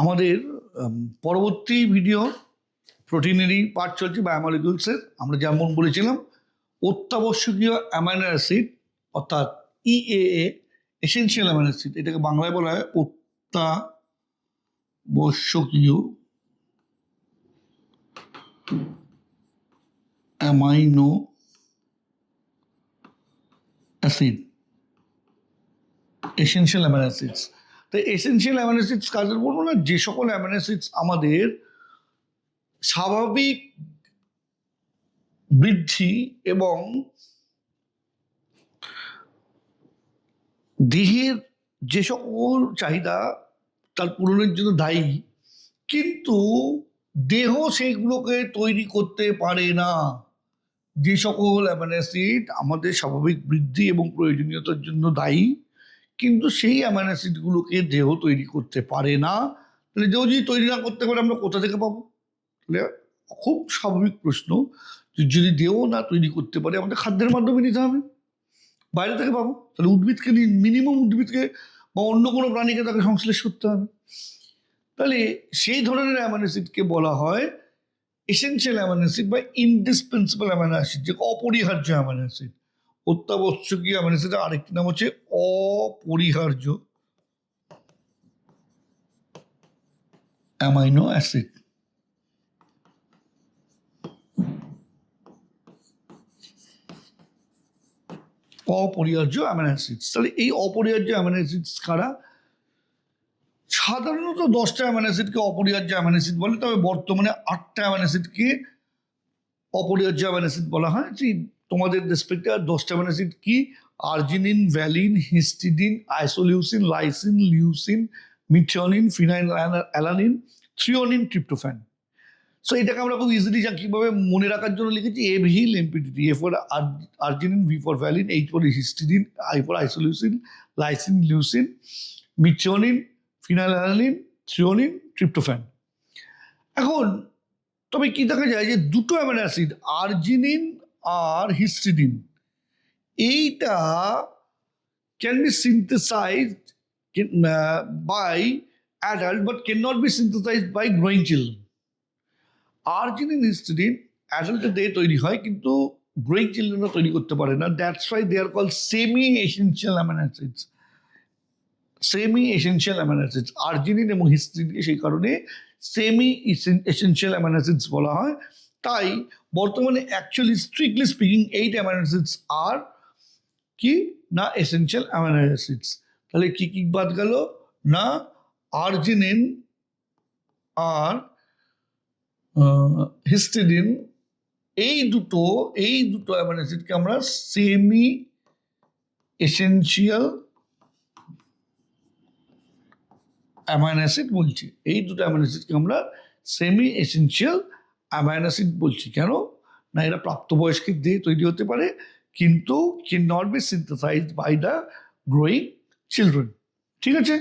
আমাদের পরবর্তী video প্রোটিনেরই part চলছে বায়োমলিকুলসের। আমরা যেমন বলেছিলাম অত্যাবশ্যকীয় অ্যামাইনো অ্যাসিড অর্থাৎ ইএএ, এসেনশিয়াল অ্যামাইনো অ্যাসিড, এটাকে বাংলায় বলা হয় অত্যাবশ্যকীয় amino acid, essential amino acids. তো এসেনশিয়াল অ্যামাইনো অ্যাসিডস কাজের বলবো না, যে সকল অ্যামাইনো অ্যাসিডস আমাদের স্বাভাবিক বৃদ্ধি এবং দেহের যে সকল চাহিদা তার পূরণের জন্য দায়ী, কিন্তু দেহ সেইগুলোকে তৈরি করতে পারে না। যে সকল অ্যামাইনো অ্যাসিড আমাদের স্বাভাবিক বৃদ্ধি এবং প্রয়োজনীয়তার জন্য দায়ী, কিন্তু সেই অ্যামাইনো অ্যাসিডগুলোকে দেহ তৈরি করতে পারে না। তাহলে দেহ যদি তৈরি না করতে পারে আমরা কোথা থেকে পাবো? তাহলে খুব স্বাভাবিক প্রশ্ন, যদি দেহ না তৈরি করতে পারে আমাদের খাদ্যের মাধ্যমে নিতে হবে, বাইরে থেকে পাবো। তাহলে উদ্ভিদকে মিনিমাম উদ্ভিদকে বা অন্য কোনো প্রাণীকে তাকে সংশ্লেষ করতে হবে। তাহলে সেই ধরনের অ্যামাইনো অ্যাসিডকে বলা হয় এসেনশিয়াল অ্যামাইনো অ্যাসিড বা ইনডিসপেন্সেবল অ্যামাইনো অ্যাসিড, যে অপরিহার্য অ্যামাইনো অ্যাসিড। অত্যাবশ্যকীয় অ্যামাইনো অ্যাসিডের আরেকটি নাম হচ্ছে অপরিহার্য অ্যামাইনো অ্যাসিড। অপরিহার্য অ্যামাইনো অ্যাসিডস। তাহলে এই অপরিহার্য অ্যামাইনো অ্যাসিডস কারা? সাধারণত 10টা অ্যামাইনো অ্যাসিডকে অপরিহার্য অ্যামাইনো অ্যাসিড বলে, তবে বর্তমানে 8টা অ্যামাইনো অ্যাসিডকে অপরিহার্য অ্যামাইনো অ্যাসিড বলা হয়। যে তোমাদের রেসপেক্টে আর 10টা অ্যামাইনো অ্যাসিড কি? Arginine, valine, histidine, isoleucine, lysine, leucine, methionine, phenyl alanine, threonine, tryptophan. So এটাকে আমরা খুব ইজিলি কীভাবে মনে রাখার জন্য লিখেছি evil MPDT, A for arginine, V for valine, H for histidine, I for isoleucine, lysine, leucine, methionine, phenyl alanine, threonine, tryptophan. এখন তবে কি দেখা যায় যে দুটো অ্যামাইনো অ্যাসিড আর্জিনিন আর হিস্টিডিন, এইটা can be synthesized by adult but can not be synthesized by growing children. Arginine, histidine অ্যাডাল্টের দেহে তৈরি হয়, কিন্তু গ্রোয়িং চিলড্রেনরা তৈরি করতে পারে না। That's why they are called semi essential amino acids. Semi essential amino acids, arginine এবং হিস্টিডিনকে সেই কারণে সেমি এসেনশিয়াল অ্যামাইনো অ্যাসিডস বলা হয়। তাই বর্তমানে actually strictly speaking 8 amino acids আর কি না এসেনশিয়াল অ্যামাইনো অ্যাসিডস। তাহলে কি কি বাদ গেল? না আর্জিনিন আর হিস্টিডিন, এই দুটো অ্যামাইনো অ্যাসিডকে আমরা সেমি এসেনশিয়াল অ্যামাইনো অ্যাসিড বলছি। এই দুটো অ্যামাইনো অ্যাসিডকে আমরা সেমি এসেনশিয়াল অ্যামাইনো অ্যাসিড বলছি। কেন না? এরা প্রাপ্তবয়স্কের দেহে তৈরি হতে পারে, কিন্তু can not be synthesized by the growing children. ঠিক আছে?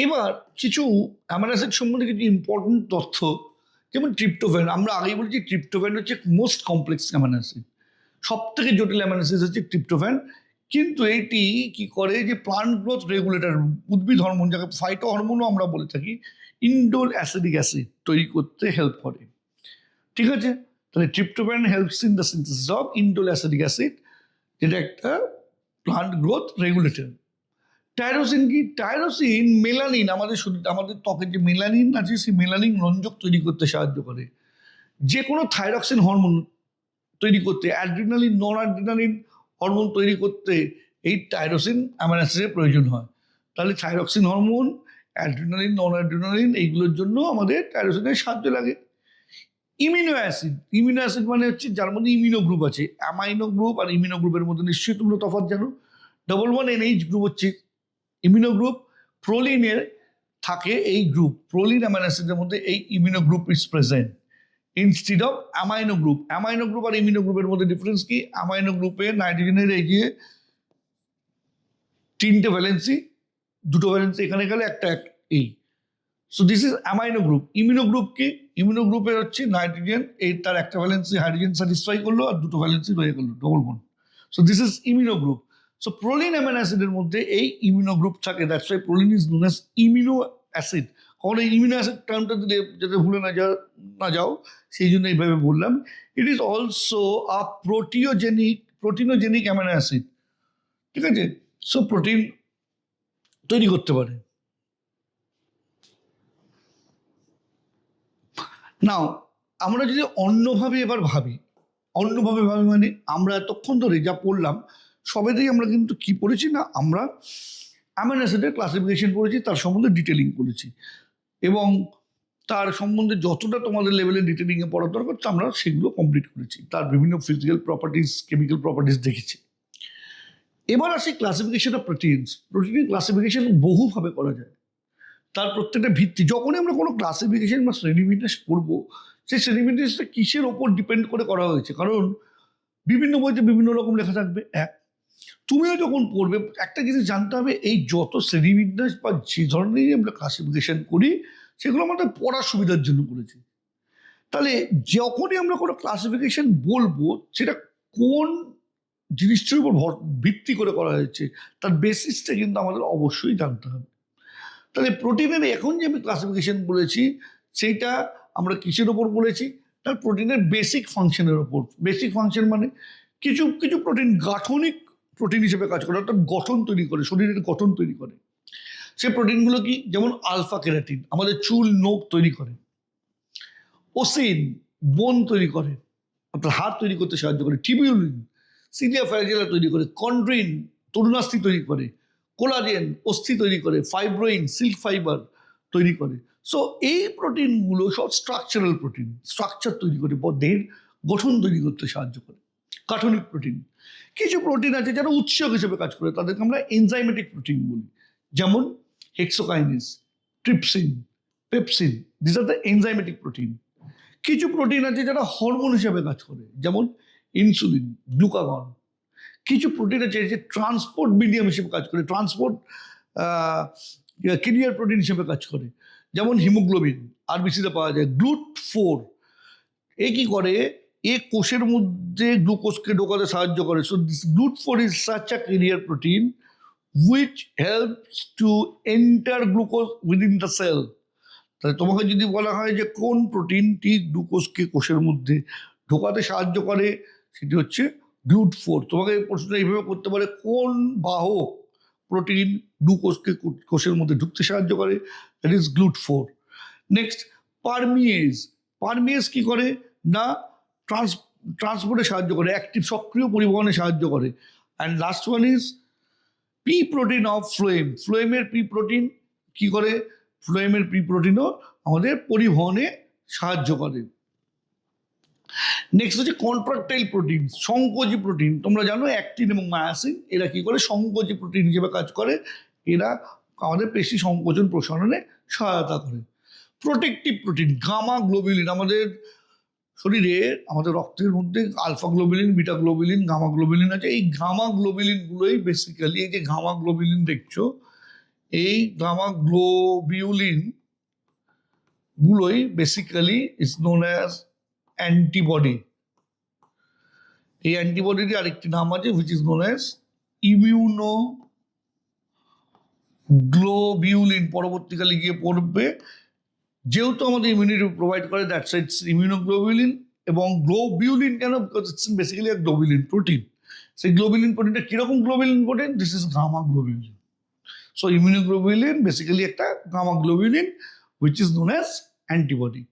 এবার কিছু অ্যামাইনো অ্যাসিড সম্বন্ধে কিছু ইম্পর্টেন্ট তথ্য, যেমন ট্রিপ্টোফ্যান। আমরা আগেই বলেছি ট্রিপ্টোফ্যান হচ্ছে মোস্ট কমপ্লেক্স অ্যামাইনো অ্যাসিড, সব থেকে জটিল অ্যামাইনো অ্যাসিড হচ্ছে ট্রিপ্টোফ্যান। কিন্তু এটি কি করে? যে প্লান্ট গ্রোথ রেগুলেটর, উদ্ভিদ হরমোন, যাকে ফাইটো হরমোনও আমরা বলে থাকি, ইন্ডোল অ্যাসিডিক অ্যাসিড তৈরি করতে হেল্প করে। ঠিক আছে? তাহলে tryptophan helps in the synthesis of indole acidic acid, যেটা একটা প্লান্ট গ্রোথ রেগুলেটর। টাইরোসিন কি? টাইরোসিন মেলানিন, আমাদের ত্বকের যে মেলানিন আছে সেই মেলানিন রঞ্জক তৈরি করতে সাহায্য করে। যে কোনো থাইরক্সিন হরমোন তৈরি করতে, অ্যাড্রিনালিন, নন অ্যাড্রিনালিন হরমোন তৈরি করতে এই টাইরোসিন অ্যামাইনো অ্যাসিডের প্রয়োজন হয়। তাহলে থাইরক্সিন হরমোন, অ্যাড্রিনালিন, নন অ্যাড্রিনালিন এইগুলোর জন্য আমাদের টাইরোসিনের সাহায্য লাগে। ইমিনো অ্যাসিড মানে হচ্ছে যার মধ্যে ইমিনো গ্রুপ আছে। অ্যামাইনো গ্রুপ আর ইমিনো গ্রুপের মধ্যে নিশ্চয়ই তোমরা তফাৎ জানো। 1,1-NH গ্রুপ হচ্ছে ইমিনো গ্রুপ, প্রোলিনের থাকে এই গ্রুপ, প্রোলিন অ্যামাইনো অ্যাসিডের মধ্যে এই imino group is present instead of amino group. Amino group আর ইমিনো গ্রুপের মধ্যে ডিফারেন্স কি? অ্যামাইনো গ্রুপে নাইট্রোজেনের এগিয়ে 3টে ভ্যালেন্সি, 2টো ভ্যালেন্সি এখানে গেলে একটা এই। So this is amino group. Imino group কি? ইমিনো গ্রুপের হচ্ছে নাইট্রোজেন, এই তার একটা ভ্যালেন্সি হাইড্রোজেন স্যাটিসফাই করলো আর 2টো ভ্যালেন্সি রয়ে গেলো, double bond. So this is immuno group. So proline amino অ্যাসিডের মধ্যে এই ইমিউনো গ্রুপ থাকে, that's why proline is known as immuno acid. কারণ এই ইমিউনো অ্যাসিড টার্মটা দিলে যাতে ভুলে না যাও সেই জন্য এইভাবে বললাম। It is also a proteinogenic amino acid, ঠিক আছে? সো প্রোটিন তৈরি করতে পারে। নাও আমরা যদি অন্যভাবে এবার ভাবি, মানে আমরা এতক্ষণ ধরে যা পড়লাম সবেতেই আমরা কিন্তু কি পড়েছি না, আমরা অ্যামাইনো অ্যাসিডের ক্লাসিফিকেশন করেছি, তার সম্বন্ধে ডিটেলিং করেছি, এবং তার সম্বন্ধে যতটা তোমাদের লেভেলে ডিটেলিংয়ে পড়ার দরকার আমরা সেগুলো কমপ্লিট করেছি, তার বিভিন্ন ফিজিক্যাল প্রপার্টিস, কেমিক্যাল প্রপার্টিস দেখেছি। এবার আসি ক্লাসিফিকেশন অফ প্রোটিনস। প্রোটিনের ক্লাসিফিকেশন বহুভাবে করা যায়, তার প্রত্যেকটা ভিত্তি। যখনই আমরা কোনো ক্লাসিফিকেশন বা শ্রেণীবিন্যাস পড়বো, সেই শ্রেণীবিন্যাসটা কিসের ওপর ডিপেন্ড করে করা হয়েছে, কারণ বিভিন্ন বইতে বিভিন্ন রকম লেখা থাকবে। তুমিও যখন পড়বে একটা জিনিস জানতে হবে, এই যত শ্রেণীবিন্যাস বা যে ধরনেরই আমরা ক্লাসিফিকেশন করি সেগুলো আমাদের পড়ার সুবিধার জন্য করেছি। তাহলে যখনই আমরা কোনো ক্লাসিফিকেশন বলবো সেটা কোন জিনিসটার উপর ভিত্তি করে করা হয়েছে তার বেসিসটা কিন্তু আমাদের অবশ্যই জানতে হবে। তাহলে প্রোটিনের এখন যে আমি ক্লাসিফিকেশন বলেছি সেইটা আমরা কিসের ওপর বলেছি, তার প্রোটিনের বেসিক ফাংশনের ওপর। বেসিক ফাংশন মানে কিছু কিছু প্রোটিন গাঠনিক প্রোটিন হিসেবে কাজ করে, অর্থাৎ গঠন তৈরি করে, শরীরের গঠন তৈরি করে। সেই প্রোটিনগুলো কি, যেমন আলফা কেরাটিন আমাদের চুল নোখ তৈরি করে, ওসিন বোন তৈরি করে অর্থাৎ হাড় তৈরি করতে সাহায্য করে, টিবিউলিন সিলিয়া ফ্যারাজিলা তৈরি করে, কন্ড্রিন তরুণাস্থি তৈরি করে, কোলাজেন অস্থি তৈরি করে, ফাইব্রোইন সিল্ক ফাইবার তৈরি করে। সো এই প্রোটিনগুলো সব স্ট্রাকচারাল প্রোটিন, স্ট্রাকচার তৈরি করে, দেহের গঠন তৈরি করতে সাহায্য করে, কাঠনিক প্রোটিন। কিছু প্রোটিন আছে যারা উৎসেচক হিসেবে কাজ করে, তাদেরকে আমরা এনজাইমেটিক প্রোটিন বলি, যেমন hexokinase, trypsin, pepsin, this are the enzymatic protein. কিছু প্রোটিন আছে যারা হরমোন হিসেবে কাজ করে, যেমন ইনসুলিন, গ্লুকাগন। কিছু প্রোটিন আছে যে ট্রান্সপোর্ট মিডিয়াম হিসেবে কাজ করে, ট্রান্সপোর্ট ক্যারিয়ার প্রোটিন হিসেবে কাজ করে, যেমন হিমোগ্লোবিন আরবিসিতে পাওয়া যায়। গ্লুট-4 এ কি করে, এ কোষের মধ্যে গ্লুকোজকে ঢোকাতে সাহায্য করে। সো দিস গ্লুট-4 is such a carrier protein which helps to enter glucose within the cell. তাহলে তোমাকে যদি বলা হয় যে কোন প্রোটিনটি গ্লুকোজকে কোষের মধ্যে ঢোকাতে সাহায্য করে, সেটি হচ্ছে গ্লুট-4। তোমাকে প্রশ্নটা এইভাবে করতে পারে, কোন বাহক প্রোটিন গ্লুকোজকে কোষের মধ্যে ঢুকতে সাহায্য করে, দ্যাট ইজ গ্লুট-4। নেক্সট পারমিয়েজ কি করে না, ট্রান্সপোর্টে সাহায্য করে, অ্যাক্টিভ সক্রিয় পরিবহনে সাহায্য করে। And last one is P protein of ফ্লোয়েমের পি প্রোটিন কি করে, ফ্লোয়েমের পি প্রোটিনও আমাদের পরিবহনে সাহায্য করে। নেক্সট হচ্ছে কন্ট্রাকটাইল প্রোটিন, সংকোচী প্রোটিন। তোমরা জানো অ্যাক্টিন এবং মায়াসিন এরা কি করে, সংকোচী প্রোটিন হিসেবে কাজ করে, এরা আমাদের পেশি সংকোচন প্রসারণে সহায়তা করে। প্রোটেক্টিভ প্রোটিন, গামা গ্লোবিলিন, আমাদের শরীরে আমাদের রক্তের মধ্যে alpha globulin, beta globulin, gamma globulin আছে। এই গামা গ্লোবিলিনগুলোই বেসিক্যালি, এই যে গামা গ্লোবিলিন দেখছো, এই গামা গ্লোবিউলিন গুলোই basically is known as antibody. এই অ্যান্টিবডির আরেকটি নাম আছে which is known as immunoglobulin. পরবর্তীকালে গিয়ে পড়বে, যেহেতু আমাদের ইমিউনিটি প্রোভাইড করে, দ্যাটস ইটস ইমিউনোগ্লোবিউলিন। এবং গ্লোবিউলিন কেন, বিকজ ইটস বেসিক্যালি এক গ্লোবিলিন প্রোটিন। সেই গ্লোবিলিন প্রোটিনটা কিরকম globulin protein, this is gamma globulin. So immunoglobulin basically একটা gamma globulin which is known as antibody.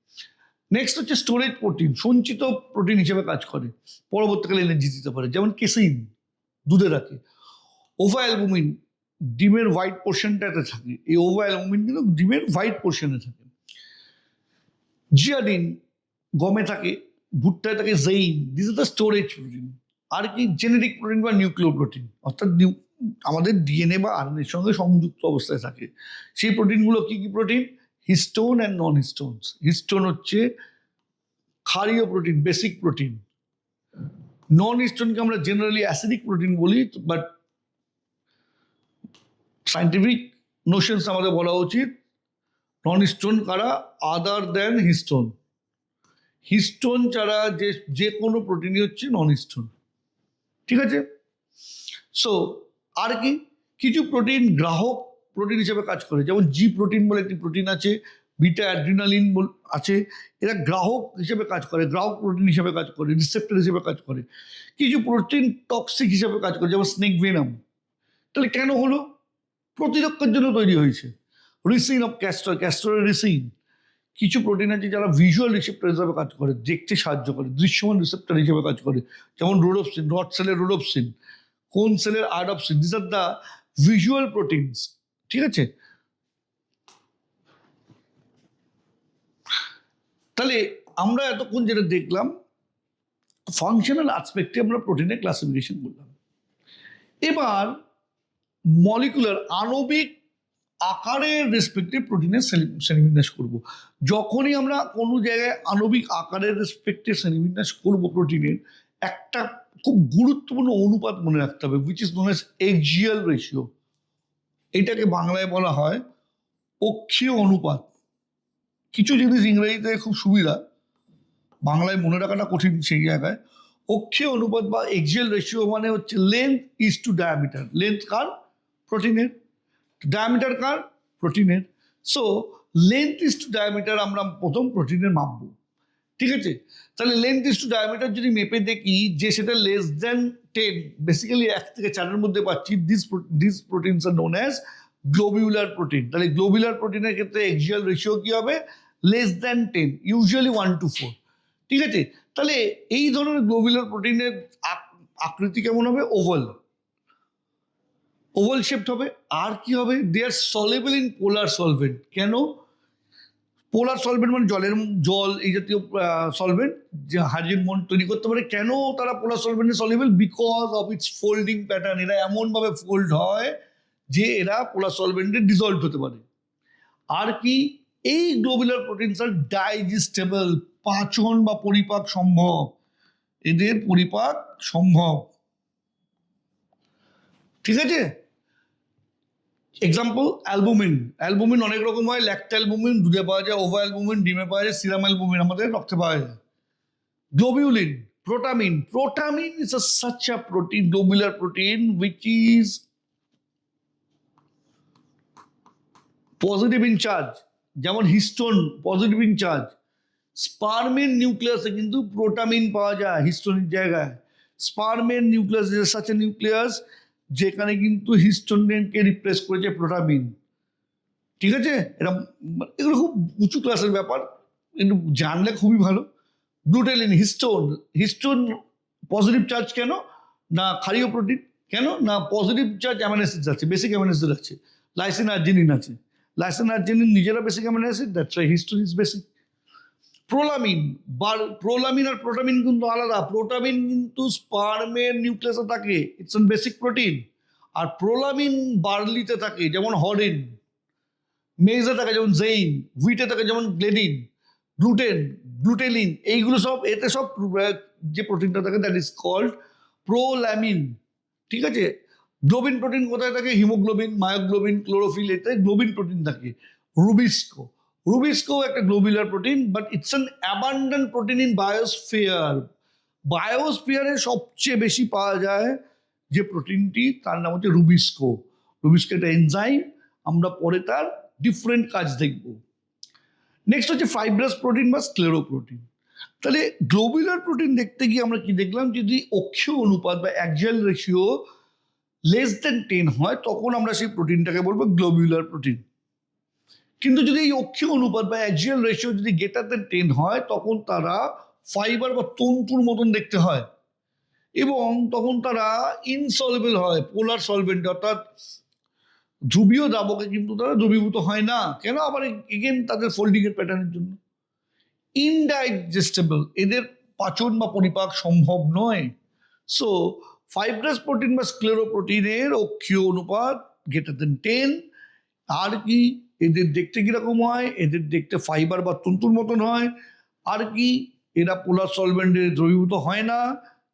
Next হচ্ছে স্টোরেজ প্রোটিন, সঞ্চিত প্রোটিন হিসেবে কাজ করে, পরবর্তীকালে এনার্জি দিতে পারে, যেমন কেসিন দুধে রাখে। ওভা অ্যালবুমিন ডিমের হোয়াইট পোর্শনটাতে থাকে, এই ওভা অ্যালবুমিন কিন্তু ডিমের হোয়াইট পোর্শনে থাকে। জিয়াডিন গমে থাকে, ভুট্টায় থাকে zein, this is the storage protein. আর কি জেনেটিক প্রোটিন বা নিউক্লিয় প্রোটিন, অর্থাৎ আমাদের ডিএনএ বা আরএনএর সঙ্গে সংযুক্ত অবস্থায় থাকে। সেই প্রোটিনগুলো কি কি protein, histone and non histones. Histone হচ্ছে ক্ষারীয় প্রোটিন, বেসিক প্রোটিন। নন হিস্টোনকে আমরা জেনারেলি অ্যাসিডিক প্রোটিন বলি, বাট সাইন্টিফিক নোশনস আমাদের বলা উচিত নন হিস্টোন কারা, আদার দেন হিস্টোন। হিস্টোন ছাড়া যে কোনো প্রোটিনই হচ্ছে নন হিস্টোন, ঠিক আছে। সো আর কি কিছু প্রোটিন গ্রাহক প্রোটিন হিসেবে কাজ করে, যেমন জি প্রোটিন বলে একটি প্রোটিন আছে, বিটা অ্যাড্রিনালিন আছে, এরা গ্রাহক হিসেবে কাজ করে, গ্রাহক প্রোটিন হিসেবে কাজ করে, রিসেপ্টর হিসেবে কাজ করে। কিছু প্রোটিন টক্সিক হিসেবে কাজ করে, যেমন স্নেক ভেনাম। তাহলে কেন হলো? প্রতিরক্ষার জন্য তৈরি হয়েছে। রিসিন অফ ক্যাস্টরের রিসিন। কিছু প্রোটিন আছে যারা ভিজুয়াল রিসেপ্টর হিসেবে কাজ করে, দেখতে সাহায্য করে, দৃশ্যমান রিসেপ্টর হিসেবে কাজ করে, যেমন রোডোপসিন, রড সেলের রোডোপসিন, কোন সেলের iodopsin. This are the visual proteins. ঠিক আছে, তাহলে আমরা এতক্ষণ যেটা দেখলাম ফাংশনাল অ্যাসপেক্টে আমরা প্রোটিনের ক্লাসিফিকেশন করলাম। এবার মলিকুলার আণবিক আকারের রেসপেক্টে প্রোটিনের শ্রেণীবিন্যাস করব। যখনই আমরা কোনো জায়গায় আণবিক আকারের রেসপেক্টে শ্রেণীবিন্যাস করব প্রোটিনের, একটা খুব গুরুত্বপূর্ণ অনুপাত মনে রাখতে হবে, which is known as axial ratio. এটাকে বাংলায় বলা হয় অক্ষীয় অনুপাত। কিছু জিনিস ইংরেজিতে খুব সুবিধা, বাংলায় মনে রাখাটা কঠিন। সেই জায়গায় অক্ষীয় অনুপাত বা এক্সিয়াল রেশিও মানে হচ্ছে length is to diameter. Length কার? প্রোটিনের। ডায়ামিটার কার? প্রোটিনের। So length is to diameter আমরা প্রথম প্রোটিনের মাপবো। ঠিক আছে, তাহলে লেন্থ ইজ টু ডায়ামিটার যদি মেপে দেখি যে সেটা লেস দেন 10, বেসিক্যালি 1 থেকে 4-এর মধ্যে পাচ্ছি, this proteins are known as globular protein. তাহলে গ্লোবিউলার প্রোটিনের ক্ষেত্রে এক্সিয়াল রেশিও কি হবে? Less than 10, usually 1:4। ঠিক আছে, তাহলে এই ধরনের গ্লোবিউলার প্রোটিনের আকৃতি কেমন হবে? ওভাল, ওভাল শেপড হবে। আর কি হবে? দে আর সলেবল ইন পোলার সলভেন্ট। কেন? পোলার সলভেন্ট মানে জল এই জাতীয় সলভেন্ট যে হাইড্রোজেন বন্ড তৈরি করতে পারে। কেন তারা পোলার সলভেন্টে soluble? Because of its folding pattern. এরা এমনভাবে ফোল্ড হয় যে এরা পোলার সলভেন্টে ডিজলভ হতে পারে। আর কি? এই গ্লোবুলার প্রোটিনস আর ডাইজেস্টেবল, পাচন বা পরিপাক সম্ভব, এদের পরিপাক সম্ভব। ঠিক আছে, এক্সাম্পল অ্যালবুমিন। অ্যালবুমিন অনেক রকম হয়, ল্যাকটা অ্যালবুমিন দুধে পাওয়া যায়, ওভা অ্যালবুমিন ডিমে পাওয়া যায়, সিরাম অ্যালবুমিন আমাদের রক্তে পাওয়া যায়। Globulin, protamine. Protamine is such a protein, globular protein which is positive in charge, যেমন হিস্টোন পজিটিভ ইন চার্জ। স্পার্মের নিউক্লিয়াসে কিন্তু প্রোটামিন পাওয়া যায় হিস্টোনের জায়গায়। স্পার্মের nucleus is such a nucleus যেখানে কিন্তু হিস্টোনকে রিপ্লেস করেছে প্রোটামিন। ঠিক আছে, এগুলো খুব উঁচু ক্লাসের ব্যাপার, কিন্তু জানলে খুবই ভালো। গ্লুটেলিন, হিস্টোন পজিটিভ চার্জ কেন? না ক্ষারীয় প্রোটিন। কেন? না পজিটিভ চার্জ অ্যামাইনো অ্যাসিড আছে, বেসিক অ্যামাইনো অ্যাসিড আছে, লাইসিন আর্জিনিন আছে। লাইসিন আর্জিনিন নিজেরা basic amino acid, that's why histone is basic. Prolamine আর প্রোটামিন কিন্তু আলাদা। প্রোটামিন কিন্তু স্পার্মের নিউক্লিয়াসে থাকে, ইটস অন বেসিক প্রোটিন। আর প্রোলামিন বার্লিতে থাকে, যেমন হরিন। মেজে থাকে যেমন জেইন, হুইটে থাকে যেমন গ্লেডিন, গ্লুটেলিন, এইগুলো সব এতে সব যে প্রোটিনটা থাকে দ্যাট ইজ কল্ড প্রোল্যামিন। ঠিক আছে, গ্লোবিন প্রোটিন কোথায় থাকে? হিমোগ্লোবিন, মায়োগ্লোবিন, ক্লোরোফিল, এতে গ্লোবিন প্রোটিন থাকে। রুবিস্কো একটা globular protein, but it's an abundant protein in biosphere. বায়োস্ফিয়ারে সবচেয়ে বেশি পাওয়া যায় যে প্রোটিনটি, তার নাম হচ্ছে রুবিস্কো। একটা এনজাইম, আমরা পরে তার ডিফারেন্ট কাজ দেখব। নেক্সট হচ্ছে ফাইব্রাস প্রোটিন বা স্ক্লেরোপ্রোটিন। তাহলে গ্লোবুলার প্রোটিন দেখতে গিয়ে আমরা কি দেখলাম? যদি অক্ষীয় অনুপাত বা অ্যাক্সিয়াল রেশিও লেস দেন 10 হয় তখন আমরা সেই প্রোটিনটাকে বলবো গ্লোবুলার প্রোটিন। কিন্তু যদি এই অক্ষীয় অনুপাত বা অ্যাক্সিয়াল রেশিও যদি গ্রেটার দেন 10 হয় তখন তারা ফাইবার বা তন্তুর মতন দেখতে হয়, এবং তখন তারা ইনসলভেবল হয়, পোলার সলভেন্ট, অর্থাৎ ধ্রুবীয় দ্রাবকে কিন্তু তারা দ্রবীভূত হয় না। কেন? আবার এগেন তাদের ফোল্ডিং এর প্যাটার্নের জন্য। ইনডাইজেস্টেবল, এদের পাচন বা পরিপাক সম্ভব নয়। সো ফাইব্রাস প্রোটিন বা স্ক্লেরোপ্রোটিনের অক্ষীয় অনুপাত গ্রেটার দেন 10। আর কি? এদের দেখতে কিরকম হয়? এদের দেখতে ফাইবার বা তন্তুর মতন হয়। আর কি? এরা পোলার সলভেন্টে দ্রবীভূত হয় না।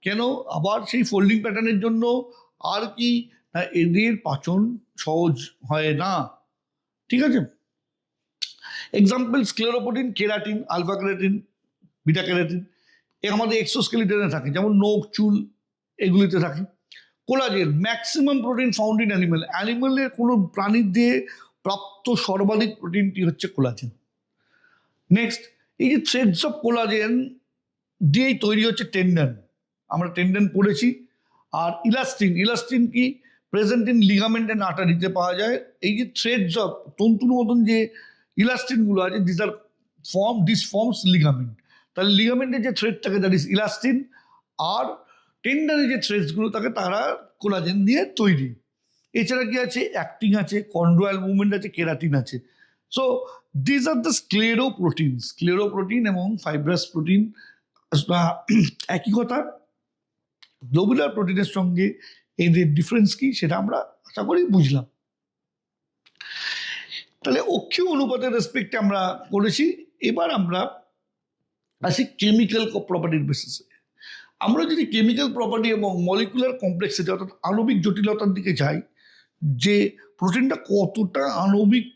কেন? আবার সেই ফোল্ডিং প্যাটার্নের জন্য। আর কি? না, এদের পাচন সহজ হয় না। ঠিক আছে, example scleroprotein, keratin, alpha keratin, beta keratin, এ আমাদের এক্সোস্কেলিটনে থাকে, যেমন নখ, চুল, এগুলিতে থাকে। Collagen, maximum protein found in animal. অ্যানিমালের কোনো প্রাণীর দিয়ে প্রাপ্ত সর্বাধিক প্রোটিনটি হচ্ছে কোলাজেন। নেক্সট, এই যে থ্রেডস অফ কোলাজেন দিয়েই তৈরি হচ্ছে টেন্ডন, আমরা টেন্ডন পড়েছি। আর ইলাস্টিন, ইলাস্টিন কি প্রেজেন্ট ইন লিগামেন্ট অ্যান্ড আর্টারিতে পাওয়া যায়। এই যে থ্রেডস অফ তন্তুর মতন যে ইলাস্টিনগুলো আছে, দিস ফর্মস লিগামেন্ট। তাহলে লিগামেন্টের যে থ্রেড থাকে দ্যাট ইজ ইলাস্টিন, আর টেন্ডনের যে থ্রেডসগুলো থাকে তারা কোলাজেন দিয়ে তৈরি। এছাড়া কি আছে, অ্যাক্টিন আছে, কন্ড্রোয়াল মুভমেন্ট আছে, কেরাটিন আছে। So this are the scleroprotein. Scleroprotein এবং ফাইব্রাস প্রোটিন একই কথা। গ্লোবুলার প্রোটিনের সঙ্গে এদের ডিফারেন্স কি সেটা আমরা আশা করি বুঝলাম। তাহলে অক্ষীয় অনুপাতের রেসপেক্টে আমরা করেছি। এবার আমরা আসি কেমিক্যাল প্রপার্টির বেসিসে। আমরা যদি কেমিক্যাল প্রপার্টি এবং মলিকুলার কমপ্লেক্সিটি অর্থাৎ আণবিক জটিলতার দিকে যাই, যে প্রোটিনটা কতটা আণবিক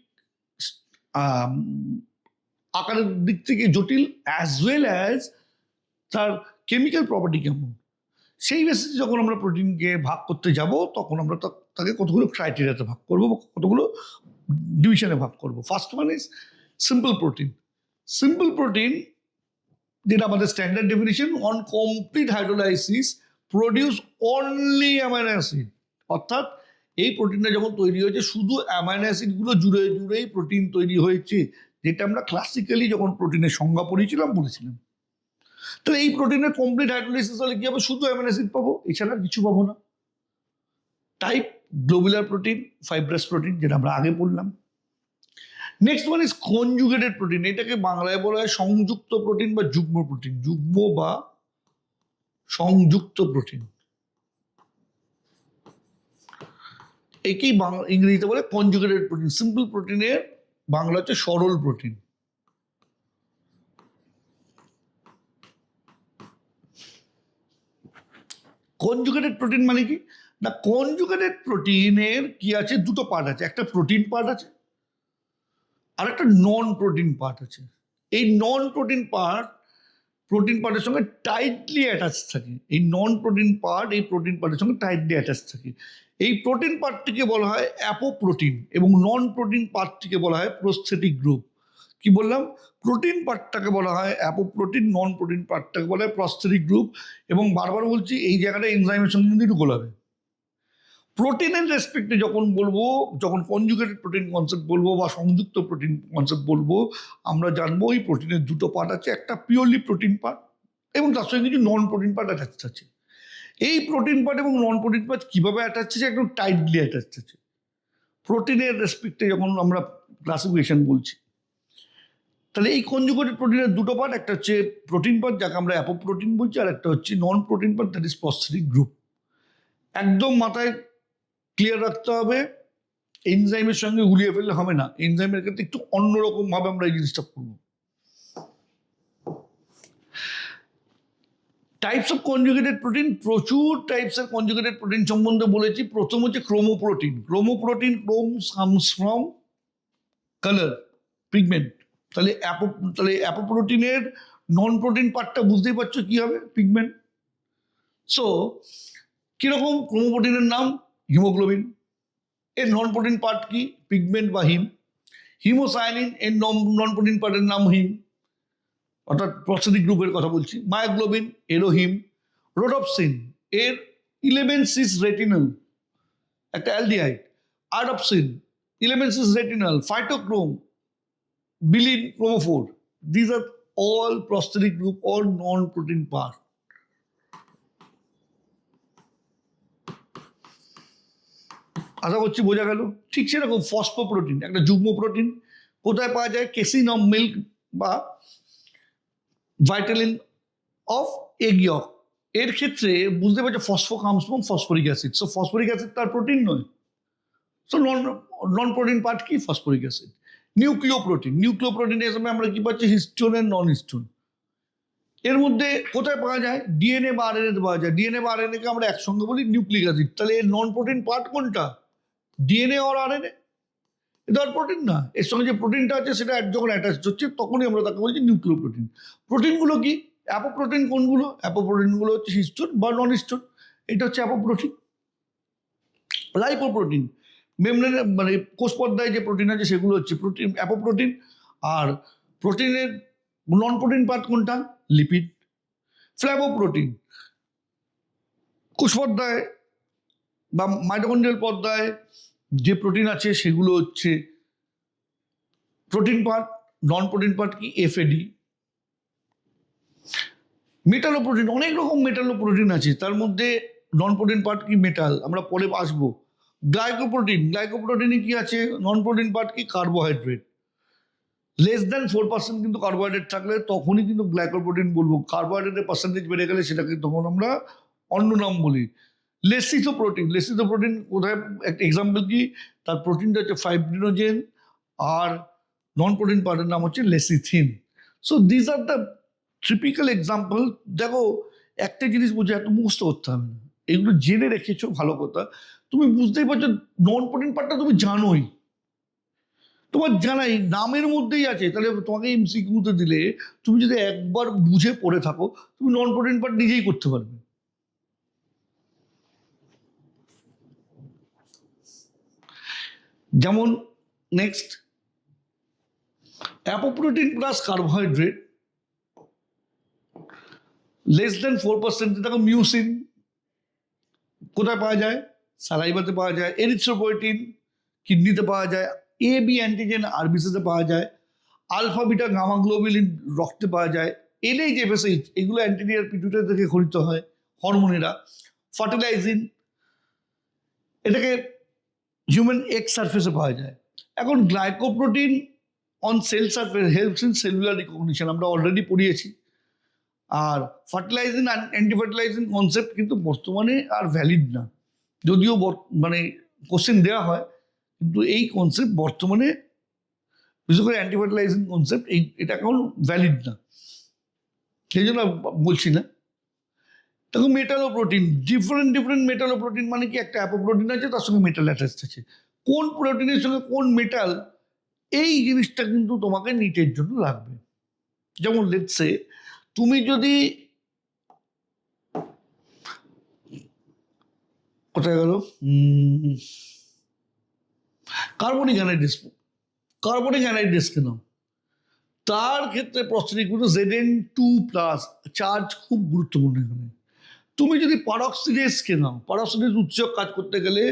আকারের দিক থেকে জটিল, অ্যাজ ওয়েল অ্যাজ তার কেমিক্যাল প্রপার্টি কেমন, সেই বেসিসে যখন আমরা প্রোটিনকে ভাগ করতে যাব তখন আমরা তাকে কতগুলো ক্রাইটেরিয়াতে ভাগ করবো বা কতগুলো ডিভিশনে ভাগ করবো। First one is simple protein. Simple protein, যেটা আমাদের standard definition, on complete hydrolysis produce only amino acid. অর্থাৎ এই প্রোটিনটা যখন তৈরি হয়েছে শুধু অ্যামাইনো অ্যাসিডগুলো জুড়ে জুড়েই প্রোটিন তৈরি হয়েছে, যেটা আমরা ক্লাসিক্যালি যখন প্রোটিনের সংজ্ঞা পড়েছিলাম বলেছিলাম। তাহলে এই প্রোটিনের কমপ্লিট হাইড্রোলাইসিস হলে কি হবে, শুধু অ্যামাইনো অ্যাসিড পাবো, এছাড়া কিছু পাবো না। Type globular protein, fibrous protein, যেটা আমরা আগে বললাম। Next one is conjugated protein. এটাকে বাংলায় বলা হয় সংযুক্ত প্রোটিন বা যুগ্ম প্রোটিন, যুগ্ম বা সংযুক্ত প্রোটিন। একেই ইংরেজিতে বলে কনজুগেটেড প্রোটিন। সিম্পল প্রোটিনের বাংলা হচ্ছে সরল প্রোটিন। কনজুগেটেড প্রোটিন মানে কি না, কনজুগেটেড প্রোটিনের কি আছে, দুটো পার্ট আছে, একটা প্রোটিন পার্ট আছে আর একটা নন প্রোটিন পার্ট আছে। এই নন প্রোটিন পার্ট প্রোটিন পার্টের সঙ্গে টাইটলি অ্যাটাচ থাকে। এই নন প্রোটিন পার্ট এই প্রোটিন পার্টের সঙ্গে টাইটলি অ্যাটাচ থাকে। এই প্রোটিন পার্টটিকে বলা হয় অ্যাপোপ্রোটিন এবং নন প্রোটিন পার্টটিকে বলা হয় প্রস্থেটিক গ্রুপ। কি বললাম, প্রোটিন পার্টটাকে বলা হয় অ্যাপোপ্রোটিন, নন প্রোটিন পার্টটাকে বলা হয় প্রস্থেটিক গ্রুপ। এবং বারবার বলছি এই জায়গাটা এনজাইমের সঙ্গে কিন্তু একটু গোলাবে। প্রোটিনের রেসপেক্টে যখন বলবো, যখন কনজুগেটেড প্রোটিন কনসেপ্ট বলবো বা সংযুক্ত প্রোটিন কনসেপ্ট বলবো, আমরা জানবো এই প্রোটিনের দুটো পার্ট আছে, একটা পিওরলি প্রোটিন পার্ট এবং তার সঙ্গে কিছু নন প্রোটিন পার্ট অ্যাটাচ আছে। এই প্রোটিন পার্ট এবং নন প্রোটিন পার্ট কীভাবে অ্যাটাচ আছে, একদম টাইটলি অ্যাটাচ আছে। প্রোটিনের রেসপেক্টে যখন আমরা ক্লাসিফিকেশন বলছি, তাহলে এই কনজুগেটেড প্রোটিনের দুটো পার্ট, একটা হচ্ছে প্রোটিন পার্ট যাকে আমরা অ্যাপোপ্রোটিন বলছি, আর একটা হচ্ছে নন protein part that is prosthetic group. একদম মাথায় ক্লিয়ার রাখতে হবে, এনজাইমের সঙ্গে গুলিয়ে ফেললে হবে না। এনজাইমের ক্ষেত্রে একটু অন্যরকমভাবে আমরা এই জিনিসটা করবো। টাইপস অফ কনজুগেটেড প্রোটিন, প্রচুর টাইপসের কনজুগেটেড প্রোটিন সম্বন্ধে বলেছি। প্রথম হচ্ছে chromoprotein. Chromoprotein, chrome comes from colour, pigment. তাহলে অ্যাপোপ্রোটিনের নন প্রোটিন পার্টটা বুঝতেই পারছো কি হবে, পিগমেন্ট। সো কিরকম, ক্রোমোপ্রোটিনের নাম হিমোগ্লোবিন, এর নন প্রোটিন পার্ট কি, পিগমেন্ট বা হিম। হিমোসায়ানিন, এর নন প্রোটিন পার্টের নাম হিম, অর্থাৎ প্রস্থেটিক গ্রুপের কথা বলছি। মায়োগ্লোবিন, এরও হিম। রোডোপসিন, এর 11 সিস রেটিনাল, একটা aldehyde. Iodopsin, 11 cis retinal. Phytochrome, bilin, chromophore. This are all prosthetic group or non protein part. আশা করছি বোঝা গেল। ঠিক সেরকম ফসফোপ্রোটিন, একটা যুগ্ম প্রোটিন। কোথায় পাওয়া যায়, কেসিন অফ মিল্ক বা ভাইটালিন অফ এগ ইয়ক। এর ক্ষেত্রে বুঝতে পারছো phospho comes from phosphoric acid. So phosphoric acid তার প্রোটিন নয়। সো নন প্রোটিন পার্ট কি, ফসফরিক অ্যাসিড। নিউক্লিওপ্রোটিন, নিউক্লিওপ্রোটিনের সময় আমরা কি পাচ্ছি, হিস্টোন এর নন হিস্টোন। এর মধ্যে কোথায় পাওয়া যায়, ডিএনএ বা আরএনএতে পাওয়া যায়। ডিএনএ বা আরএনএকে আমরা একসঙ্গে বলি নিউক্লিক অ্যাসিড। তাহলে এর নন প্রোটিন পার্ট কোনটা, ডিএনএ আর আরএনএ? এটা আর প্রোটিন না। এর সঙ্গে যে প্রোটিনটা আছে সেটা যখন অ্যাটাচ হচ্ছে তখনই আমরা তাকে বলছি নিউক্লিওপ্রোটিন। প্রোটিনগুলো কি, অ্যাপোপ্রোটিন কোনগুলো, অ্যাপোপ্রোটিনগুলো হচ্ছে হিস্টোন বা নন হিস্টোন। এটা হচ্ছে অ্যাপোপ্রোটিন। লাইপোপ্রোটিন মেমব্রেনে মানে কোষ পর্দায় যে প্রোটিন আছে সেগুলো হচ্ছে প্রোটিন, অ্যাপোপ্রোটিন। আর প্রোটিনের নন প্রোটিন পার্ট কোনটা? লিপিড। ফ্ল্যাভোপ্রোটিন কোষ পর্দায় বা মাইটোকন্ড্রিয়াল পর্দায় যে প্রোটিন আছে সেগুলো হচ্ছে প্রোটিন পার্ট। নন প্রোটিন পার্ট কি? এফএডি। মেটালোপ্রোটিন, অনেক রকম মেটালোপ্রোটিন আছে, তার মধ্যে নন প্রোটিন পার্ট কি? মেটাল, আমরা পরে আসবো। গ্লাইকোপ্রোটিন, গ্লাইকোপ্রোটিনে কি আছে? নন প্রোটিন পার্ট কি? কার্বোহাইড্রেট। লেস দ্যান 4% কিন্তু কার্বোহাইড্রেট থাকলে তখনই কিন্তু গ্লাইকোপ্রোটিন বলবো। কার্বোহাইড্রেটের পার্সেন্টেজ বেড়ে গেলে সেটাকে তখন আমরা অন্য নাম বলি। লেসিথোপ্রোটিন, লেসিথোপ্রোটিন কোথায়? একটা এক্সাম্পল কি? তার প্রোটিনটা হচ্ছে ফাইব্রিনোজেন, আর নন প্রোটিন পার্টের নাম হচ্ছে lecithin. So this are the typical example. দেখো, একটা জিনিস বুঝে এত মুখস্থ করতে হবে না, এগুলো জেনে রেখেছো ভালো কথা। তুমি বুঝতেই পারছো নন প্রোটিন পার্টটা তুমি জানোই, তোমার জানাই নামের মধ্যেই আছে। তাহলে তোমাকে এমসিকিউতে দিলে তুমি যদি একবার বুঝে পড়ে থাকো, তুমি নন প্রোটিন পার্ট নিজেই করতে পারবে। যেমন next, apoprotein plus carbohydrate less than 4%। দেখো মিউসিন কোথায় পাওয়া যায়? স্যালাইভাতে পাওয়া যায়। এরিথ্রোপয়েটিন কিডনিতে পাওয়া যায়। এ বি অ্যান্টিজেন আরবিসিতে পাওয়া যায়। আলফা বিটা গামা গ্লোবিলিন রক্তে পাওয়া যায়। এলএইচ এফএসএইচ এগুলো অ্যান্টিরিয়ার পিটুইটারি থেকে খরিত হয় হরমোনেরা। ফার্টিলাইজিন এটাকে হিউম্যান এগ সারফেসে পাওয়া যায়। এখন glycoprotein on sell surface helps in cellular recognition, আমরা অলরেডি পড়িয়েছি। আর ফার্টিলাইজিং অ্যান্টি ফার্টিলাইজিং কনসেপ্ট কিন্তু বর্তমানে আর ভ্যালিড না, যদিও মানে কোশ্চেন দেওয়া হয়, কিন্তু এই কনসেপ্ট বর্তমানে বিশেষ করে অ্যান্টি ফার্টিলাইজিং কনসেপ্ট এটা এখন ভ্যালিড না, সেই জন্য বলছি না। দেখো মেটালোপ্রোটিন, ডিফারেন্ট ডিফারেন্ট মেটালোপ্রোটিন মানে কি? একটা অ্যাপোপ্রোটিন আছে, তার সঙ্গে মেটাল অ্যাটাচড আছে। কোন প্রোটিনের সঙ্গে কোন মেটাল, এই জিনিসটা কিন্তু তোমাকে নিটের জন্য লাগবে। যেমন লেটস সে তুমি যদি, কোথায় গেল, কার্বনিক অ্যানাইড্রেস, কার্বনিক অ্যানাইড্রেসকে নাও, তার ক্ষেত্রে প্রস্থেটিক Zn2+, চার্জ খুব গুরুত্বপূর্ণ এখানে। তুমি যদি পারক্সিডেজকে নাও, পারক্সিডেজ উৎসেচক কাজ করতে গেলে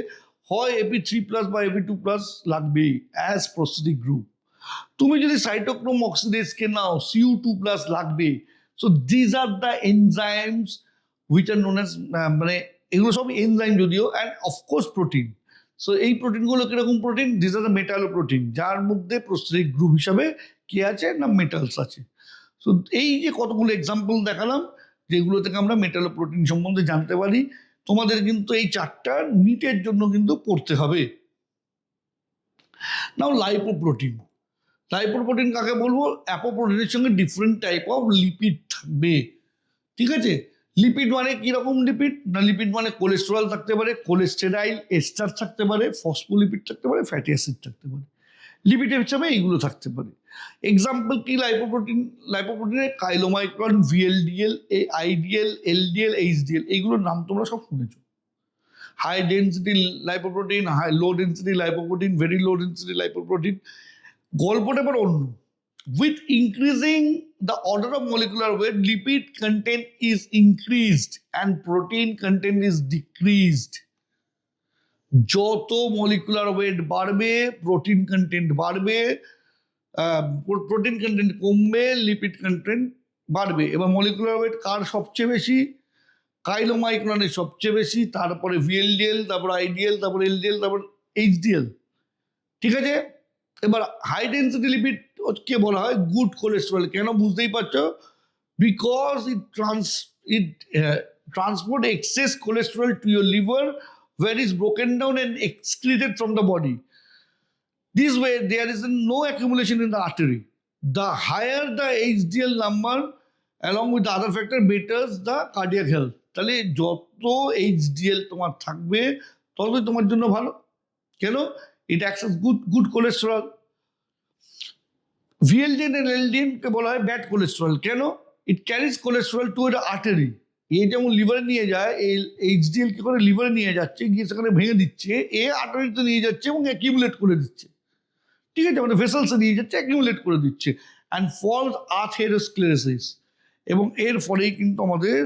হয় Ap3+ বা Ap2+ লাগবেই অ্যাজ প্রস্থেটিক গ্রুপ। তুমি যদি সাইটোক্রোম অক্সিডেজকে নাও, Cu2+ লাগবে। So these are the enzymes which are known as, মানে এগুলো সব এনজাইম যদিও, অ্যান্ড অফকোর্স প্রোটিন। সো এই প্রোটিনগুলো কিরকম প্রোটিন? দিস আর দ্য মেটালোপ্রোটিন, যার মধ্যে প্রস্থেটিক গ্রুপ হিসাবে কি আছে না? মেটালস আছে। সো এই যে কতগুলো এক্সাম্পল দেখালাম, যেগুলো থেকে আমরা মেটালোপ্রোটিন সম্বন্ধে জানতে পারি, তোমাদের কিন্তু এই চারটা নিটের জন্য কিন্তু পড়তে হবে। নাও লাইপোপ্রোটিন, লাইপোপ্রোটিন কাকে বলবো? অ্যাপোপ্রোটিনের সঙ্গে ডিফারেন্ট টাইপ অফ লিপিড থাকবে, ঠিক আছে? লিপিড মানে কিরকম লিপিড না? লিপিড মানে কোলেস্টেরল থাকতে পারে, কোলেস্টেরাইল এস্টার থাকতে পারে, ফসফোলিপিড থাকতে পারে, ফ্যাটি অ্যাসিড থাকতে পারে। লিপিডের হিসাবে এইগুলো থাকতে পারে। এক্সাম্পল কি লাইপোপ্রোটিন? লাইপোপ্রোটিনে chylomicron, VLDL, IDL, LDL, HDL, এইগুলোর নাম তোমরা সব শুনেছো। High density lipoprotein, high low density lipoprotein, very low density lipoprotein. গল্পটা এবার অন্য। With increasing the order of molecular weight, lipid content is increased and protein content is decreased. যত molecular weight বাড়বে প্রোটিন কন্টেন্ট বাড়বে, protein content কমবে, lipid content বাড়বে। এবার molecular weight কার সবচেয়ে বেশি? কাইলোমাইক্রনের সবচেয়ে বেশি, তারপরে ভিএলডিএল, তারপর আইডিএল, তারপর এলডিএল, তারপর এইচডিএল, ঠিক আছে? এবার হাই ডেন্সিটি লিপিড কে বলা হয়? Good cholesterol. কেন? বুঝতেই পারছো, because it transport excess cholesterol to your liver, where is broken down and excreted from the body. This way there is no accumulation in the artery. The higher the HDL number along with the other factor betters the cardiac health. তাহলে যত HDL তোমার থাকবে ততই তোমার জন্য ভালো। কেন? It acts as good cholesterol. VLDL and LDL কে বলা হয় ব্যাড কোলেস্টেরল। কেন? It carries cholesterol to the artery. এ যেমন লিভারে নিয়ে যায়, এই এইচডিএল কি করে লিভারে নিয়ে যাচ্ছে, গিয়ে সেখানে ভেঙে দিচ্ছে, এ আর্টারিতে নিয়ে যাচ্ছে এবং অ্যাকিউমুলেট করে দিচ্ছে, ঠিক আছে, মানে ভেসেলসে নিয়ে যাচ্ছে, অ্যাকিউমুলেট করে দিচ্ছে, অ্যান্ড ফলস আথেরোস্ক্লেরোসিস, এবং এর ফলেই কিন্তু আমাদের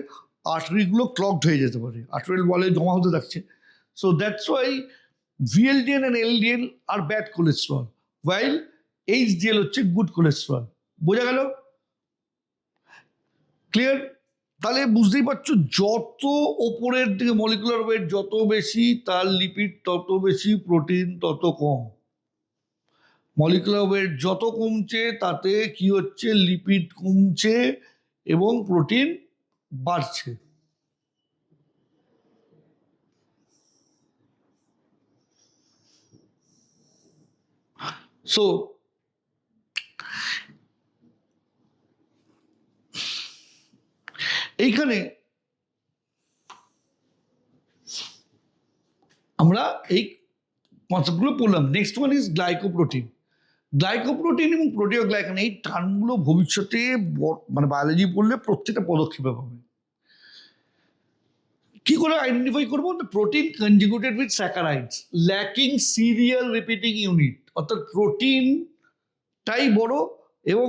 আর্টারিগুলো ক্লগড হয়ে যেতে পারে, আর্টারিয়াল ওয়ালে জমা হতে থাকছে। So that's why VLDL and LDL are bad cholesterol, while HDL হচ্ছে গুড কোলেস্ট্রল। বোঝা গেল? ক্লিয়ার? তাহলে বুঝতেই পারছো, যত ওপরের দিকে মলিকুলার ওয়েট যত বেশি, তার লিপিড তত বেশি, প্রোটিন তত কম। মলিকুলার ওয়েট যত কমছে তাতে কি হচ্ছে, লিপিড কমছে এবং প্রোটিন বাড়ছে। সো এইখানে আমরা এই কনসেপ্টগুলো পড়লাম। Next one is glycoprotein. Glycoprotein এবং প্রোটিওগ্লাইকান, এই টার্মগুলো ভবিষ্যতে মানে বায়োলজি পড়লে প্রত্যেকটা পদক্ষেপে পাবে। কি করে আইডেন্টিফাই করবো? Protein conjugated with saccharides lacking serial repeating unit, অর্থাৎ প্রোটিনটাই বড় এবং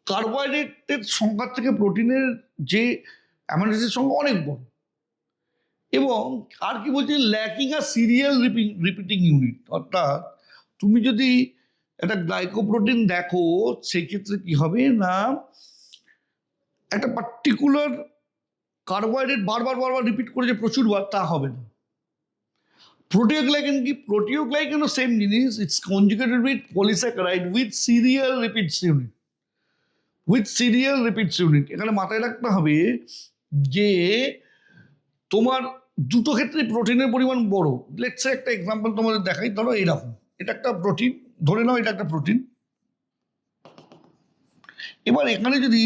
কার্বোহাইড্রেটের সংখ্যার থেকে প্রোটিনের যে অ্যামাইনো অ্যাসিডের সংখ্যা অনেক বড়, এবং আর কি বলছে, ল্যাকিং আ সিরিয়াল রিপিটিং ইউনিট, অর্থাৎ তুমি যদি একটা গ্লাইকোপ্রোটিন দেখো, সেক্ষেত্রে কি হবে না, একটা পার্টিকুলার কার্বোহাইড্রেট বারবার বারবার রিপিট করে যে প্রচুর বার, তা হবে না। প্রোটিওগ্লাইকান কি? প্রোটিওগ্লাইকানও সেম জিনিস, it's conjugated with polysaccharide with serial repeats unit, with serial repeats unit. এখানে মাথায় রাখতে হবে যে তোমার দুটো ক্ষেত্রে প্রোটিনের পরিমাণ বড়। লেটস সে একটা এক্সাম্পল তোমাদের দেখাই, ধরো এইরকম, এটা একটা প্রোটিন, ধরে নাও এটা একটা প্রোটিন। এবার এখানে যদি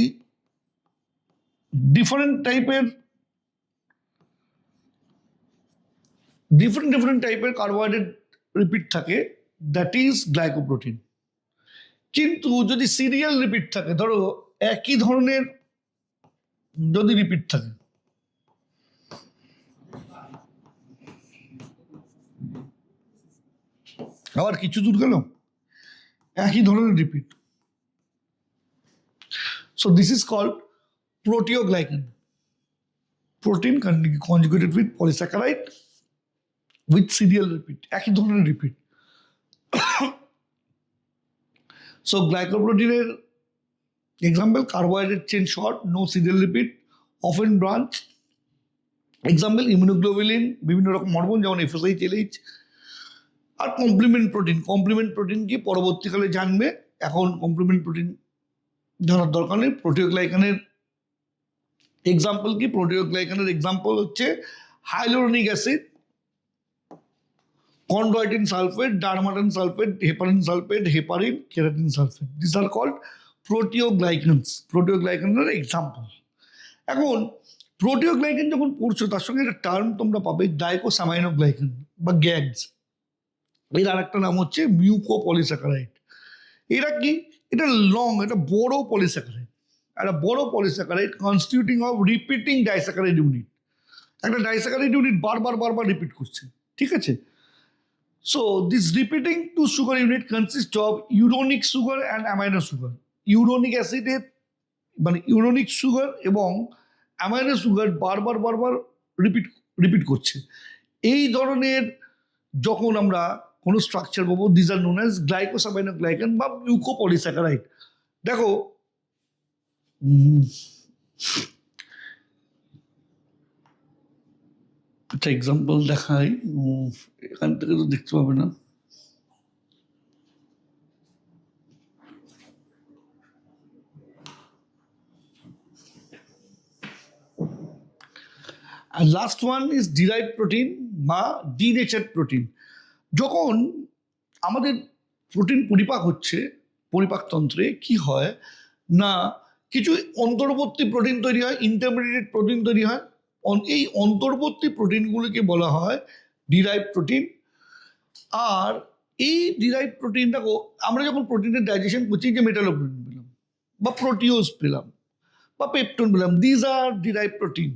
ডিফারেন্ট টাইপের কার্বোহাইড্রেট রিপিট থাকে, দ্যাট ইজ গ্লাইকোপ্রোটিন। কিন্তু যদি সিরিয়াল রিপিট থাকে, ধরো একই ধরনের যদি রিপিট থাকে, আবার কিছু দূর গেল, একই ধরনের repeat, so this is called proteoglycan, protein conjugated with polysaccharide with serial repeat, একই ধরনের রিপিট। সো গ্লাইকোপ্রোটিনের example, carbohydrate chain short, no serial repeat, often branch. Example immunoglobulin, বিভিন্ন রকম হরমোন যেমন FSH, LH। আর কমপ্লিমেন্ট প্রোটিন, কমপ্লিমেন্ট প্রোটিন কি পরবর্তীকালে জানবে, এখন কমপ্লিমেন্ট প্রোটিন জানার দরকার নেই। প্রোটিওগ্লাইকানের এক্সাম্পল কি? প্রোটিওগ্লাইকানের এক্সাম্পল হচ্ছে hyaluronic acid, chondroitin sulphate, dermatan sulphate, heparin sulphate, heparin, keratin sulphate, this are called proteoglycans, প্রোটিওগ্লাইকানের এক্সাম্পল। এখন প্রোটিওগ্লাইকান যখন পড়ছো, তার সঙ্গে একটা টার্ম তোমরা পাবে, গ্লাইকোসামাইনোগ্লাইকান বা গ্যাগস। এর আর একটা নাম হচ্ছে মিউকোপলিস্যাকারাইড। এরা কি? এটা লং, এটা বড় পলিস্যাকারাইড, একটা বড় polysaccharide constituting of repeating disaccharide unit. একটা ডাইস্যাকারাইড ইউনিট বারবার রিপিট করছে, ঠিক আছে। So this repeating two sugar unit consists of uronic sugar and amino sugar. Uronic acid মানে ইউরোনিক সুগার এবং অ্যামাইনো সুগার বারবার রিপিট করছে। এই ধরনের যখন আমরা কোনো স্ট্রাকচার পাবো, দিস আর নোন অ্যাজ গ্লাইকোসামাইনোগ্লাইকান বা মিউকোপলিস্যাকারাইড। দেখো একটা এক্সাম্পল দেখাই, এখান থেকে তো দেখতে পাবে না। আর last one is derived protein বা ডিনেচার্ড প্রোটিন। যখন আমাদের প্রোটিন পরিপাক হচ্ছে, পরিপাকতন্ত্রে কি হয় না, কিছু অন্তর্বর্তী প্রোটিন তৈরি হয়, ইন্টারমিডিয়েট প্রোটিন তৈরি হয়। এই অন্তর্বর্তী প্রোটিনগুলিকে বলা হয় ডিরাইভড প্রোটিন। আর এই ডিরাইভড প্রোটিনটাকে আমরা যখন প্রোটিনের ডাইজেশন করছি, যে মেটালোপ্রোটিন পেলাম বা প্রোটিওজ পেলাম, বা পেপটোন বললাম, দিজ আর ডিরাইভ প্রোটিন।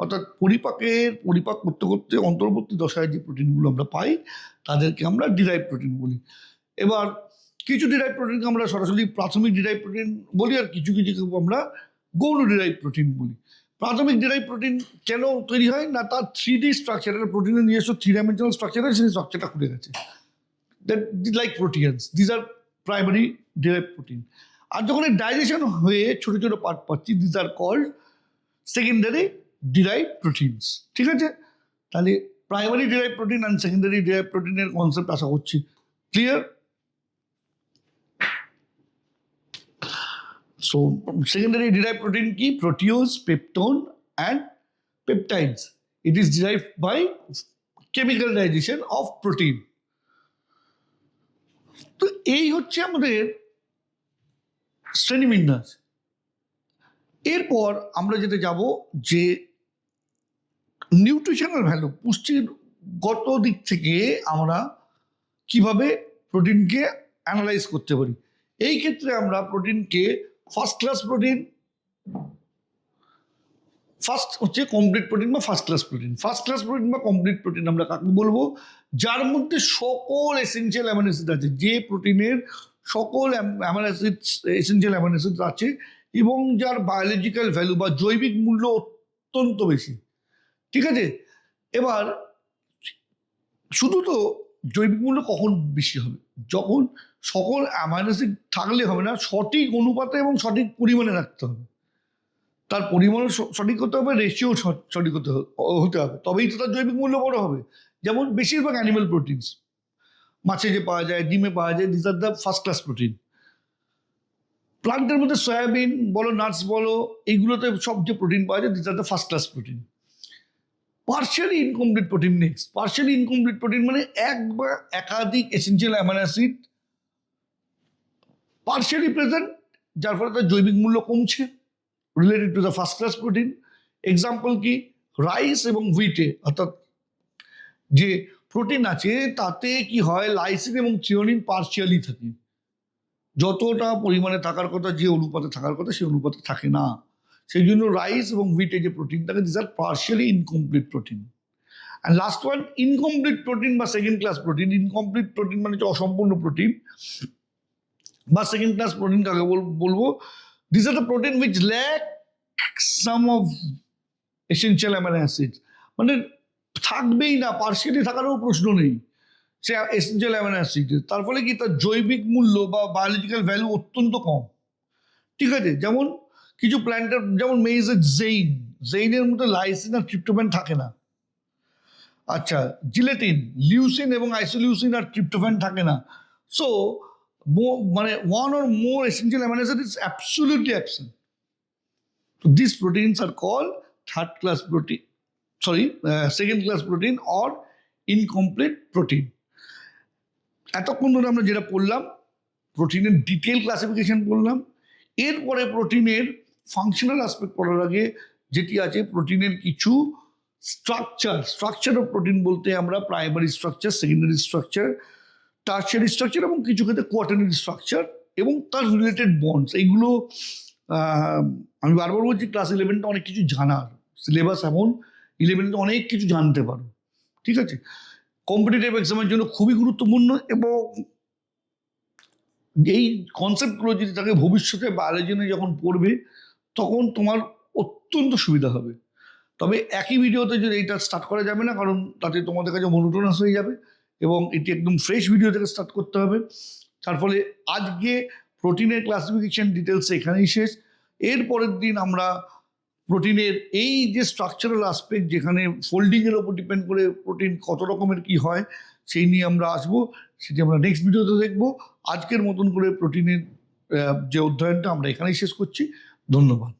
অর্থাৎ পরিপাক করতে করতে অন্তর্বর্তী দশায় যে প্রোটিনগুলো আমরা পাই তাদেরকে আমরা ডিরাইভ প্রোটিন বলি। এবার কিছু ডিরাইভ প্রোটিনকে আমরা সরাসরি প্রাথমিক ডিরাইভ প্রোটিন বলি, আর কিছু আমরা গৌণ ডিরাইভ প্রোটিন বলি। প্রাথমিক ডিরাইভ প্রোটিন কেন তৈরি হয় না, তার 3D স্ট্রাকচার, একটা প্রোটিনের নিজস্ব 3 ডাইমেনশনাল স্ট্রাকচার হয়, সেই স্ট্রাকচারটা খুলে গেছে, that like proteans, these are primary derive protein. আর যখন এই ডাইজেশন হয়ে ছোটো ছোটো পার্ট পাচ্ছি, these are called secondary derive proteins. ঠিক আছে, তাহলে primary derive protein and secondary derive প্রোটিনের কনসেপ্ট আশা করছি clear. So secondary derived protein কি? Proteose, peptone and peptides. It is derived by chemical digestion of protein. তো এই হচ্ছে আমাদের শ্রেণীবিন্যাস। এরপর আমরা যেটা যাব যে নিউট্রিশনাল ভ্যালু, পুষ্টিগত দিক থেকে আমরা কিভাবে প্রোটিনকে অ্যানালাইজ করতে পারি। এই ক্ষেত্রে আমরা প্রোটিনকে ফার্স্ট ক্লাস প্রোটিন, ফার্স্ট হচ্ছে কমপ্লিট প্রোটিন বা first class protein. First class protein বা কমপ্লিট প্রোটিন আমরা কাকে বলবো? যার মধ্যে সকল এসেনশিয়াল অ্যামাইনো অ্যাসিড আছে, যে প্রোটিনের সকল amino acid, essential amino acid আছে এবং যার বায়োলজিক্যাল ভ্যালু বা জৈবিক মূল্য অত্যন্ত বেশি। ঠিক আছে, এবার শুধু তো জৈবিক মূল্য কখন বেশি হবে? যখন সকল অ্যামাইনো অ্যাসিড থাকলে হবে না, সঠিক অনুপাতে এবং সঠিক পরিমাণে রাখতে হবে। তার পরিমাণও সঠিক হতে হবে, রেশিও সঠিক হতে হবে, তবেই তো তার জৈবিক মূল্য বড় হবে। যেমন বেশিরভাগ অ্যানিমাল প্রোটিনস, মাছে যে পাওয়া যায়, ডিমে পাওয়া যায়, this are the first class protein. প্লান্টের মধ্যে সয়াবিন বলো, নাটস বলো, এইগুলোতে সব যে প্রোটিন পাওয়া যায়, this are the first class protein. Partially incomplete protein next. Partially incomplete protein মানে এক বা একাধিক essential amino acid partially present, যার ফলে তার জৈবিক মূল্য কমছে, related to the first class protein. Example কি? রাইস এবং হুইটে, অর্থাৎ যে প্রোটিন আছে তাতে কি হয়, লাইসিন এবং থ্রিওনিন পার্শিয়ালি থাকে, যতটা পরিমাণে থাকার কথা, যে অনুপাতে থাকার কথা সেই অনুপাতে থাকে না। সেই জন্য রাইস এবং হুইটে যে প্রোটিন থাকে, this are partially incomplete protein. And last one, incomplete protein বা second class protein. Incomplete protein মানে হচ্ছে অসম্পূর্ণ প্রোটিন বা সেকেন্ড ক্লাস প্রোটিন কাকে বলবো? This are the protein which lack some of essential amino acids, মানে থাকবেই না, পার্শিয়ালি থাকারও প্রশ্ন নেই সে এসেনশিয়াল অ্যামাইনো অ্যাসিড। তার ফলে কি, তার জৈবিক মূল্য বা বায়োলজিক্যাল ভ্যালু অত্যন্ত কম। ঠিক আছে, যেমন কিছু প্ল্যান্টের, যেমন মেইজের জেইনের মধ্যে লাইসিন আর ট্রিপ্টোফ্যান থাকে না। আচ্ছা, জিলেটিন, লিউসিন এবং আইসোলিউসিন আর ট্রিপ্টোফ্যান থাকে না। সো মানে one or more essential amino acid is absolutely absent. So these proteins are called second class protein or incomplete protein. এতক্ষণ ধরে আমরা যেটা পড়লাম, প্রোটিনের ডিটেল ক্লাসিফিকেশন বললাম। এরপরে প্রোটিনের ফাংশনাল অ্যাসপেক্ট পড়ার আগে যেটি আছে, প্রোটিনের কিছু স্ট্রাকচার অফ প্রোটিন বলতে আমরা primary structure, secondary structure, tertiary structure এবং কিছু ক্ষেত্রে কোয়াটার্নারি স্ট্রাকচার এবং তার রিলেটেড বন্ডস, এইগুলো আমি বারবার বলছি, ক্লাস 11টা অনেক কিছু জানার সিলেবাস, এমন 11টা অনেক কিছু জানতে পারো। ঠিক আছে, কম্পিটিটিভ এক্সামের জন্য খুবই গুরুত্বপূর্ণ এবং এই কনসেপ্টগুলো যদি তাকে ভবিষ্যতে বায়োলজি নিয়ে যখন পড়বে তখন তোমার অত্যন্ত সুবিধা হবে। তবে একই ভিডিওতে যদি এইটা স্টার্ট করা যাবে না, কারণ তাতে তোমাদের কাছে মনোটোনাস হয়ে যাবে এবং এটি একদম ফ্রেশ ভিডিও থেকে স্টার্ট করতে হবে। তার ফলে আজকে প্রোটিনের ক্লাসিফিকেশন ডিটেলস এখানেই শেষ। এর পরের দিন আমরা প্রোটিনের এই যে স্ট্রাকচারাল আসপেক্ট, যেখানে ফোল্ডিংয়ের ওপর ডিপেন্ড করে প্রোটিন কত রকমের কি হয়, সেই নিয়ে আমরা আসবো, সেটি আমরা নেক্সট ভিডিওতে দেখবো। আজকের মতন করে প্রোটিনের যে অধ্যয়নটা আমরা এখানেই শেষ করছি। ধন্যবাদ।